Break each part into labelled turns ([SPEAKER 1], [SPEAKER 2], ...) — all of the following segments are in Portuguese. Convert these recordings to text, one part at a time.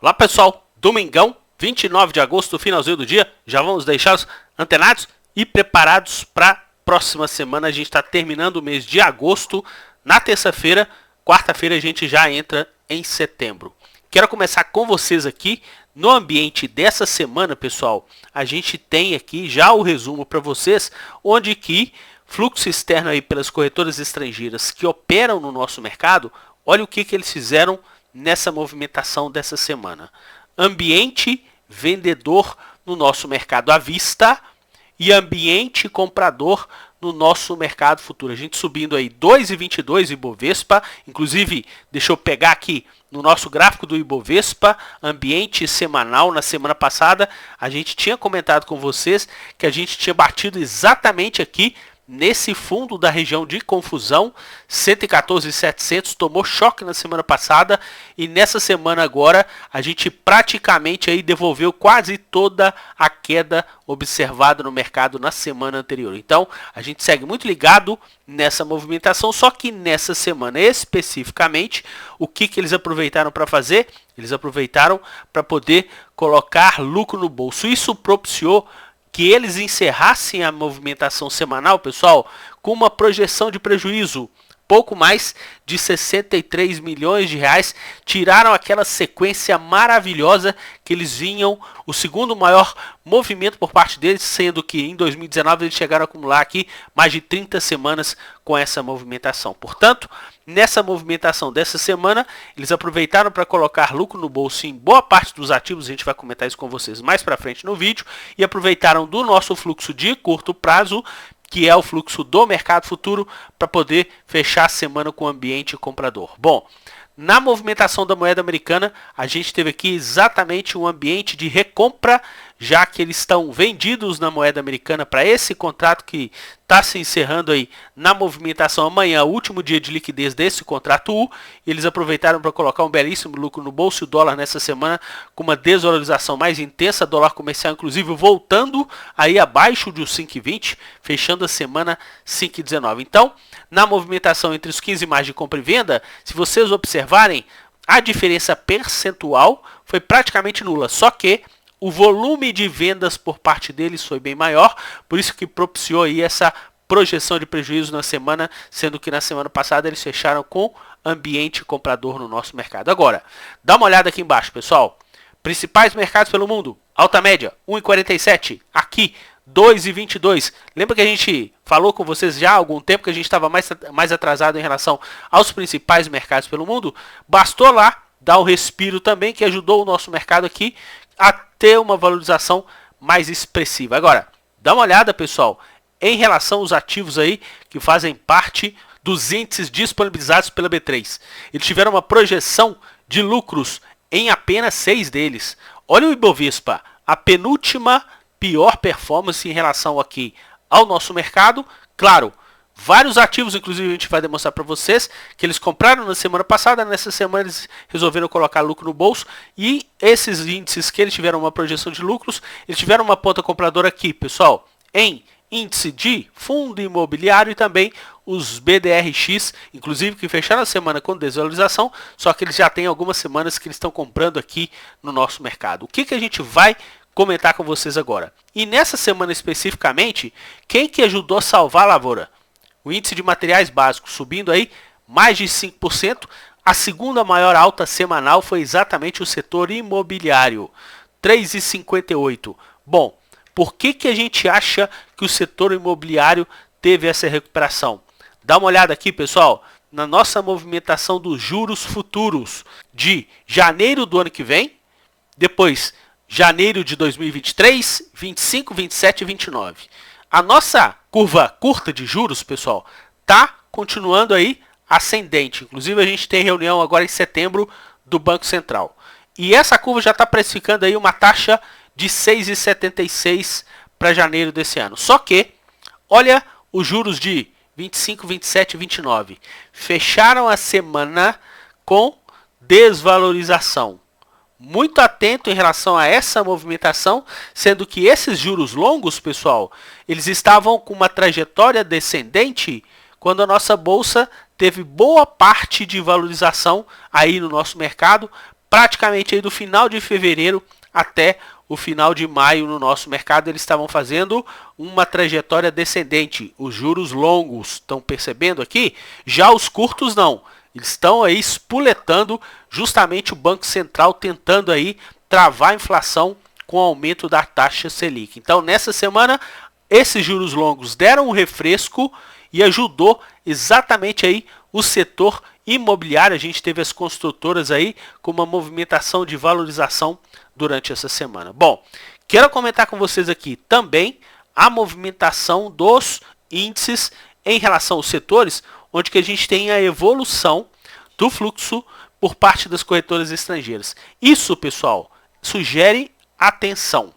[SPEAKER 1] Olá pessoal, domingão, 29 de agosto, finalzinho do dia, já vamos deixá-los antenados e preparados para a próxima semana. A gente está terminando o mês de agosto, na terça-feira, quarta-feira a gente já entra em setembro. Quero começar com vocês aqui, no ambiente dessa semana, pessoal, a gente tem aqui já o resumo para vocês, onde que fluxo externo aí pelas corretoras estrangeiras que operam no nosso mercado, olha o que eles fizeram nessa movimentação dessa semana. Ambiente vendedor no nosso mercado à vista e ambiente comprador no nosso mercado futuro. A gente subindo aí 2,22 Ibovespa, inclusive deixa eu pegar aqui no nosso gráfico do Ibovespa, ambiente semanal. Na semana passada a gente tinha comentado com vocês que a gente tinha batido exatamente aqui nesse fundo da região de confusão, 114.700, tomou choque na semana passada e nessa semana agora a gente praticamente aí devolveu quase toda a queda observada no mercado na semana anterior. Então a gente segue muito ligado nessa movimentação, só que nessa semana especificamente, o que eles aproveitaram para fazer? Eles aproveitaram para poder colocar lucro no bolso. Isso propiciou que eles encerrassem a movimentação semanal, pessoal, com uma projeção de prejuízo pouco mais de 63 milhões de reais, tiraram aquela sequência maravilhosa que eles vinham, o segundo maior movimento por parte deles, sendo que em 2019 eles chegaram a acumular aqui mais de 30 semanas com essa movimentação. Portanto, nessa movimentação dessa semana, eles aproveitaram para colocar lucro no bolso em boa parte dos ativos, a gente vai comentar isso com vocês mais para frente no vídeo, e aproveitaram do nosso fluxo de curto prazo, que é o fluxo do mercado futuro, para poder fechar a semana com o ambiente comprador. Bom, na movimentação da moeda americana, a gente teve aqui exatamente um ambiente de recompra, já que eles estão vendidos na moeda americana para esse contrato que está se encerrando aí na movimentação amanhã, último dia de liquidez desse contrato U. Eles aproveitaram para colocar um belíssimo lucro no bolso. O dólar nessa semana com uma desvalorização mais intensa, dólar comercial inclusive voltando aí abaixo de 5,20, fechando a semana 5,19. Então, na movimentação entre os 15 mais de compra e venda, se vocês observarem, a diferença percentual foi praticamente nula, só que o volume de vendas por parte deles foi bem maior, por isso que propiciou aí essa projeção de prejuízo na semana, sendo que na semana passada eles fecharam com ambiente comprador no nosso mercado. Agora, dá uma olhada aqui embaixo, pessoal. Principais mercados pelo mundo, alta média, 1,47, aqui 2,22. Lembra que a gente falou com vocês já há algum tempo que a gente estava mais atrasado em relação aos principais mercados pelo mundo? Bastou lá dar um respiro também, que ajudou o nosso mercado aqui a ter uma valorização mais expressiva. Agora, dá uma olhada, pessoal, em relação aos ativos aí que fazem parte dos índices disponibilizados pela B3. Eles tiveram uma projeção de lucros em apenas 6 deles. Olha o Ibovespa, a penúltima pior performance em relação aqui ao nosso mercado. Claro, vários ativos, inclusive a gente vai demonstrar para vocês, que eles compraram na semana passada, nessa semana eles resolveram colocar lucro no bolso, e esses índices que eles tiveram uma projeção de lucros, eles tiveram uma ponta compradora aqui, pessoal, em índice de fundo imobiliário e também os BDRX, inclusive que fecharam a semana com desvalorização, só que eles já têm algumas semanas que eles estão comprando aqui no nosso mercado. O que a gente vai comentar com vocês agora? E nessa semana especificamente, quem que ajudou a salvar a lavoura? O índice de materiais básicos subindo aí mais de 5%. A segunda maior alta semanal foi exatamente o setor imobiliário, 3,58. Bom, por que a gente acha que o setor imobiliário teve essa recuperação? Dá uma olhada aqui, pessoal, na nossa movimentação dos juros futuros de janeiro do ano que vem, depois janeiro de 2023, 25, 27 e 29. A nossa curva curta de juros, pessoal, tá continuando aí ascendente. Inclusive a gente tem reunião agora em setembro do Banco Central. E essa curva já está precificando aí uma taxa de 6,76 para janeiro desse ano. Só que, olha os juros de 25, 27 e 29. Fecharam a semana com desvalorização. Muito atento em relação a essa movimentação, sendo que esses juros longos, pessoal, eles estavam com uma trajetória descendente quando a nossa bolsa teve boa parte de valorização aí no nosso mercado, praticamente aí do final de fevereiro até o final de maio no nosso mercado, eles estavam fazendo uma trajetória descendente. Os juros longos, estão percebendo aqui? Já os curtos não. Eles estão aí espuletando, justamente o Banco Central tentando aí travar a inflação com o aumento da taxa Selic. Então, nessa semana, esses juros longos deram um refresco e ajudou exatamente aí o setor imobiliário. A gente teve as construtoras aí com uma movimentação de valorização durante essa semana. Bom, quero comentar com vocês aqui também a movimentação dos índices em relação aos setores, onde que a gente tem a evolução do fluxo por parte das corretoras estrangeiras. Isso, pessoal, sugere atenção.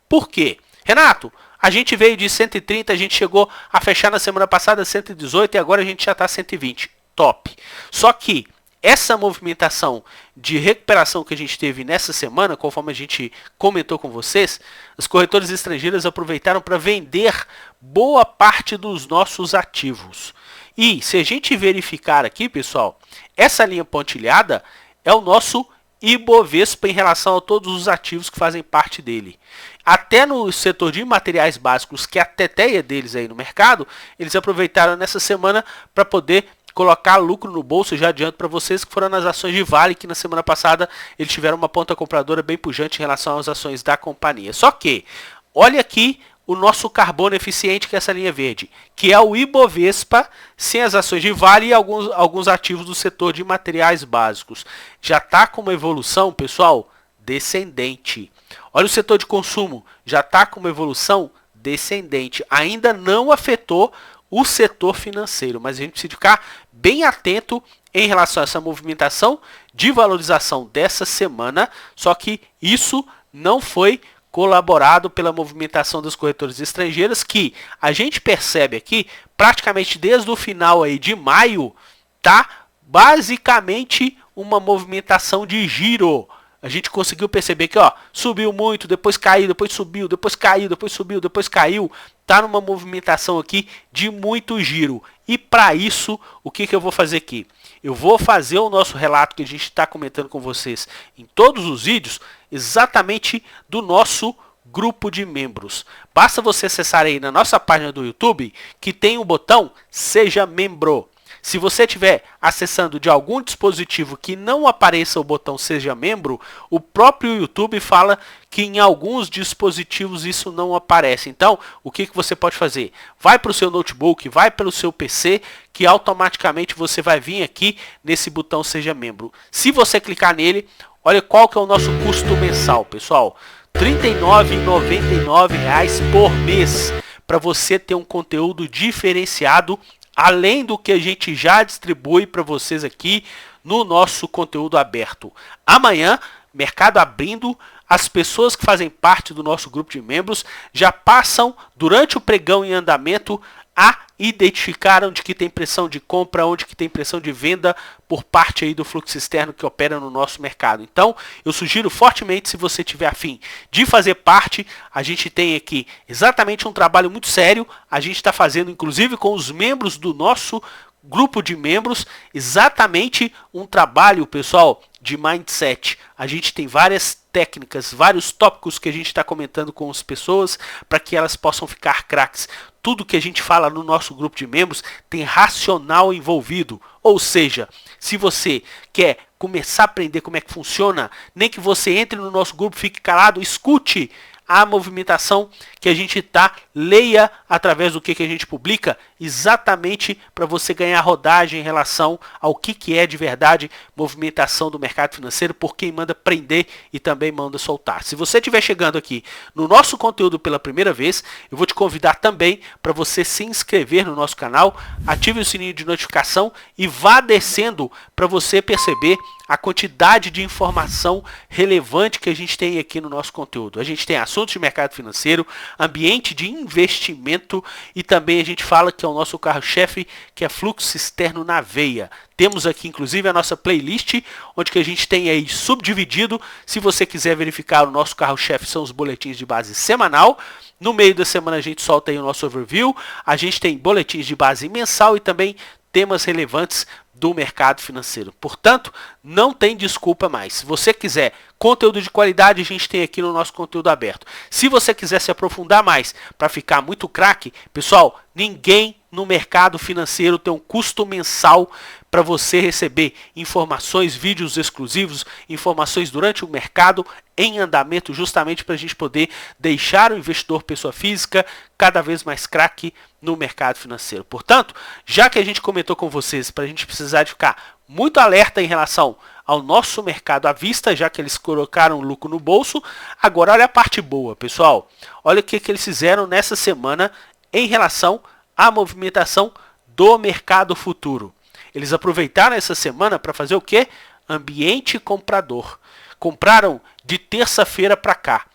[SPEAKER 1] Por quê? Renato, a gente veio de 130, a gente chegou a fechar na semana passada 118 e agora a gente já está 120. Top. Só que essa movimentação de recuperação que a gente teve nessa semana, conforme a gente comentou com vocês, as corretoras estrangeiras aproveitaram para vender boa parte dos nossos ativos. E se a gente verificar aqui, pessoal, essa linha pontilhada é o nosso Ibovespa em relação a todos os ativos que fazem parte dele. Até no setor de materiais básicos, que é a teteia deles aí no mercado, eles aproveitaram nessa semana para poder colocar lucro no bolso. Eu já adianto para vocês que foram nas ações de Vale, que na semana passada eles tiveram uma ponta compradora bem pujante em relação às ações da companhia. Só que, olha aqui o nosso carbono eficiente, que é essa linha verde, que é o Ibovespa, sem as ações de Vale e alguns ativos do setor de materiais básicos. Já está com uma evolução, pessoal, descendente. Olha o setor de consumo, já está com uma evolução descendente. Ainda não afetou o setor financeiro, mas a gente precisa ficar bem atento em relação a essa movimentação de valorização dessa semana, só que isso não foi colaborado pela movimentação das corretoras estrangeiras, que a gente percebe aqui, praticamente desde o final aí de maio, tá basicamente uma movimentação de giro. A gente conseguiu perceber que, ó, subiu muito, depois caiu, depois subiu, depois caiu, depois subiu, depois caiu. Tá numa movimentação aqui de muito giro. E para isso, o que eu vou fazer aqui? Eu vou fazer o nosso relato que a gente está comentando com vocês em todos os vídeos, exatamente do nosso grupo de membros. Basta você acessar aí na nossa página do YouTube, que tem o botão Seja Membro. Se você estiver acessando de algum dispositivo que não apareça o botão Seja Membro, o próprio YouTube fala que em alguns dispositivos isso não aparece. Então, o que você pode fazer? Vai para o seu notebook, vai pelo seu PC, que automaticamente você vai vir aqui nesse botão Seja Membro. Se você clicar nele, olha qual que é o nosso custo mensal, pessoal. R$ 39,99 por mês, para você ter um conteúdo diferenciado, além do que a gente já distribui para vocês aqui no nosso conteúdo aberto. Amanhã, mercado abrindo, as pessoas que fazem parte do nosso grupo de membros já passam, durante o pregão em andamento, a identificar onde que tem pressão de compra, onde que tem pressão de venda por parte aí do fluxo externo que opera no nosso mercado. Então, eu sugiro fortemente, se você tiver afim de fazer parte, a gente tem aqui exatamente um trabalho muito sério. A gente está fazendo, inclusive, com os membros do nosso grupo de membros, exatamente um trabalho, pessoal, de mindset. A gente tem várias técnicas, vários tópicos que a gente está comentando com as pessoas para que elas possam ficar craques. Tudo que a gente fala no nosso grupo de membros tem racional envolvido. Ou seja, se você quer começar a aprender como é que funciona, nem que você entre no nosso grupo, fique calado, escute a movimentação que a gente leia através do que a gente publica, exatamente para você ganhar rodagem em relação ao que é de verdade movimentação do mercado financeiro, por quem manda prender e também manda soltar. Se você estiver chegando aqui no nosso conteúdo pela primeira vez, eu vou te convidar também para você se inscrever no nosso canal, ative o sininho de notificação e vá descendo para você perceber a quantidade de informação relevante que a gente tem aqui no nosso conteúdo. A gente tem assuntos de mercado financeiro, ambiente de investimento e também a gente fala que é o nosso carro-chefe, que é fluxo externo na veia. Temos aqui inclusive a nossa playlist, onde que a gente tem aí subdividido. Se você quiser verificar, o nosso carro-chefe são os boletins de base semanal. No meio da semana a gente solta aí o nosso overview. A gente tem boletins de base mensal e também temas relevantes do mercado financeiro. Portanto, não tem desculpa mais. Se você quiser conteúdo de qualidade, a gente tem aqui no nosso conteúdo aberto. Se você quiser se aprofundar mais para ficar muito craque, pessoal, ninguém no mercado financeiro tem um custo mensal para você receber informações, vídeos exclusivos, informações durante o mercado em andamento, justamente para a gente poder deixar o investidor pessoa física cada vez mais craque no mercado financeiro. Portanto, já que a gente comentou com vocês para a gente precisar de ficar muito alerta em relação ao nosso mercado à vista, já que eles colocaram lucro no bolso, agora olha a parte boa, pessoal. Olha o que eles fizeram nessa semana em relação à movimentação do mercado futuro. Eles aproveitaram essa semana para fazer o quê? Ambiente comprador. Compraram de terça-feira para cá.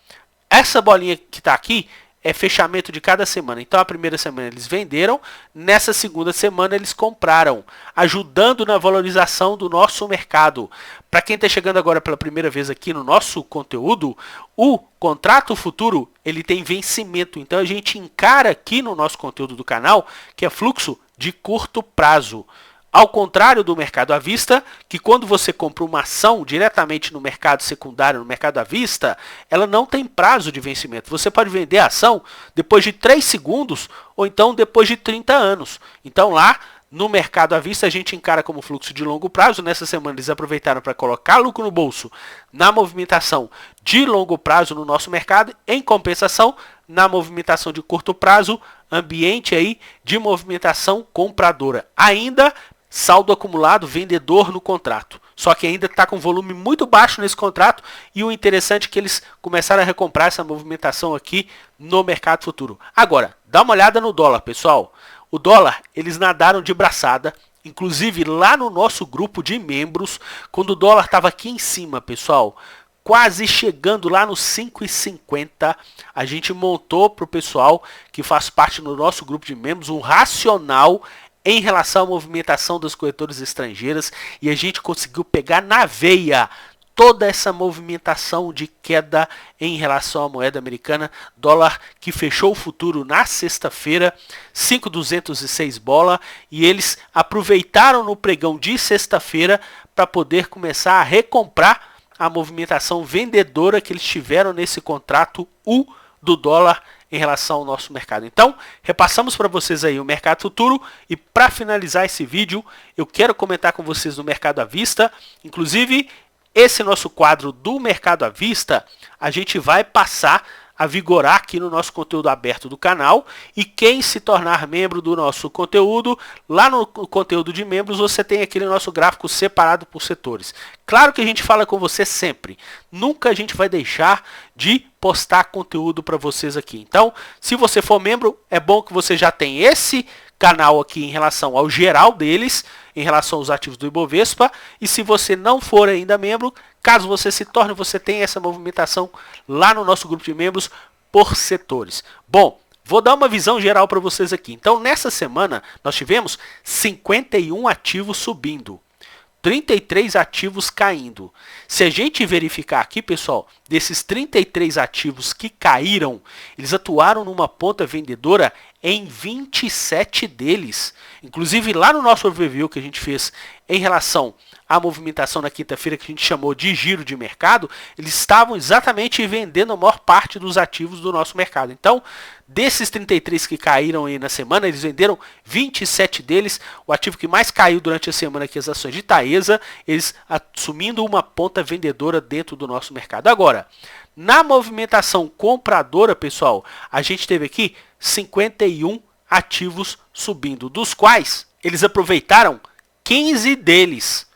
[SPEAKER 1] Essa bolinha que está aqui é fechamento de cada semana. Então, a primeira semana eles venderam, nessa segunda semana eles compraram, ajudando na valorização do nosso mercado. Para quem está chegando agora pela primeira vez aqui no nosso conteúdo, o contrato futuro ele tem vencimento. Então, a gente encara aqui no nosso conteúdo do canal que é fluxo de curto prazo. Ao contrário do mercado à vista, que quando você compra uma ação diretamente no mercado secundário, no mercado à vista, ela não tem prazo de vencimento. Você pode vender a ação depois de 3 segundos ou então depois de 30 anos. Então lá no mercado à vista a gente encara como fluxo de longo prazo. Nessa semana eles aproveitaram para colocar lucro no bolso na movimentação de longo prazo no nosso mercado. Em compensação, na movimentação de curto prazo, ambiente aí de movimentação compradora. Ainda saldo acumulado vendedor no contrato. Só que ainda está com volume muito baixo nesse contrato e o interessante é que eles começaram a recomprar essa movimentação aqui no mercado futuro. Agora, dá uma olhada no dólar, pessoal. O dólar, eles nadaram de braçada, inclusive lá no nosso grupo de membros, quando o dólar estava aqui em cima, pessoal, quase chegando lá nos 5,50, a gente montou para o pessoal que faz parte do nosso grupo de membros um racional em relação à movimentação das corretoras estrangeiras e a gente conseguiu pegar na veia toda essa movimentação de queda em relação à moeda americana, dólar que fechou o futuro na sexta-feira, 5,206 bola, e eles aproveitaram no pregão de sexta-feira para poder começar a recomprar a movimentação vendedora que eles tiveram nesse contrato U do dólar em relação ao nosso mercado. Então, repassamos para vocês aí o mercado futuro e para finalizar esse vídeo, eu quero comentar com vocês no mercado à vista, inclusive esse nosso quadro do mercado à vista, a gente vai passar a vigorar aqui no nosso conteúdo aberto do canal e quem se tornar membro do nosso conteúdo, lá no conteúdo de membros você tem aquele nosso gráfico separado por setores. Claro que a gente fala com você sempre, nunca a gente vai deixar de postar conteúdo para vocês aqui. Então, se você for membro, é bom que você já tem esse canal aqui em relação ao geral deles, em relação aos ativos do Ibovespa, e se você não for ainda membro, caso você se torne, você tem essa movimentação lá no nosso grupo de membros por setores. Bom, vou dar uma visão geral para vocês aqui. Então, nessa semana, nós tivemos 51 ativos subindo, 33 ativos caindo. Se a gente verificar aqui, pessoal, desses 33 ativos que caíram, eles atuaram numa ponta vendedora em 27 deles. Inclusive, lá no nosso overview que a gente fez em relação à movimentação na quinta-feira, que a gente chamou de giro de mercado, eles estavam exatamente vendendo a maior parte dos ativos do nosso mercado. Então, desses 33 que caíram aí na semana, eles venderam 27 deles. O ativo que mais caiu durante a semana aqui, as ações de Taesa, eles assumindo uma ponta vendedora dentro do nosso mercado. Agora, na movimentação compradora, pessoal, a gente teve aqui 51 ativos subindo, dos quais eles aproveitaram 15 deles.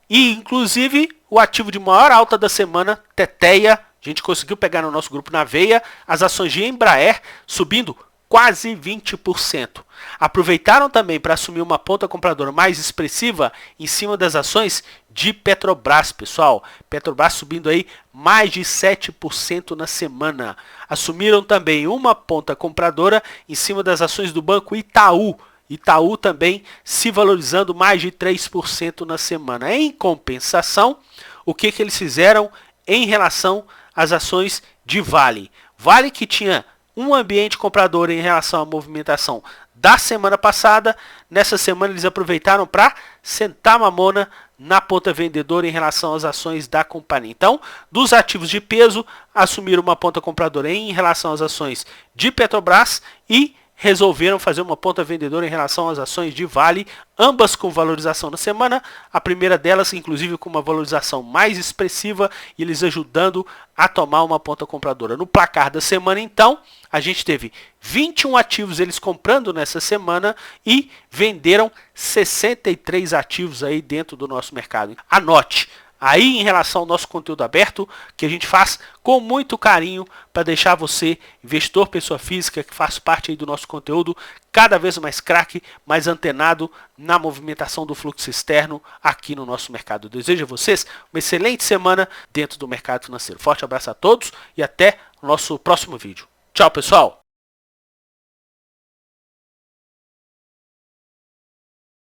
[SPEAKER 1] E, inclusive, o ativo de maior alta da semana, Teteia, a gente conseguiu pegar no nosso grupo na veia, as ações de Embraer subindo quase 20%. Aproveitaram também para assumir uma ponta compradora mais expressiva em cima das ações de Petrobras, pessoal. Petrobras subindo aí mais de 7% na semana. Assumiram também uma ponta compradora em cima das ações do Banco Itaú. Itaú também se valorizando mais de 3% na semana. Em compensação, o que eles fizeram em relação às ações de Vale? Vale que tinha um ambiente comprador em relação à movimentação da semana passada. Nessa semana eles aproveitaram para sentar mamona na ponta vendedora em relação às ações da companhia. Então, dos ativos de peso, assumiram uma ponta compradora em relação às ações de Petrobras e resolveram fazer uma ponta vendedora em relação às ações de Vale, ambas com valorização na semana, a primeira delas inclusive com uma valorização mais expressiva e eles ajudando a tomar uma ponta compradora. No placar da semana então, a gente teve 21 ativos eles comprando nessa semana e venderam 63 ativos aí dentro do nosso mercado. Anote! Aí, em relação ao nosso conteúdo aberto, que a gente faz com muito carinho para deixar você, investidor, pessoa física, que faz parte aí do nosso conteúdo, cada vez mais craque, mais antenado na movimentação do fluxo externo aqui no nosso mercado. Eu desejo a vocês uma excelente semana dentro do mercado financeiro. Forte abraço a todos e até o nosso próximo vídeo. Tchau, pessoal!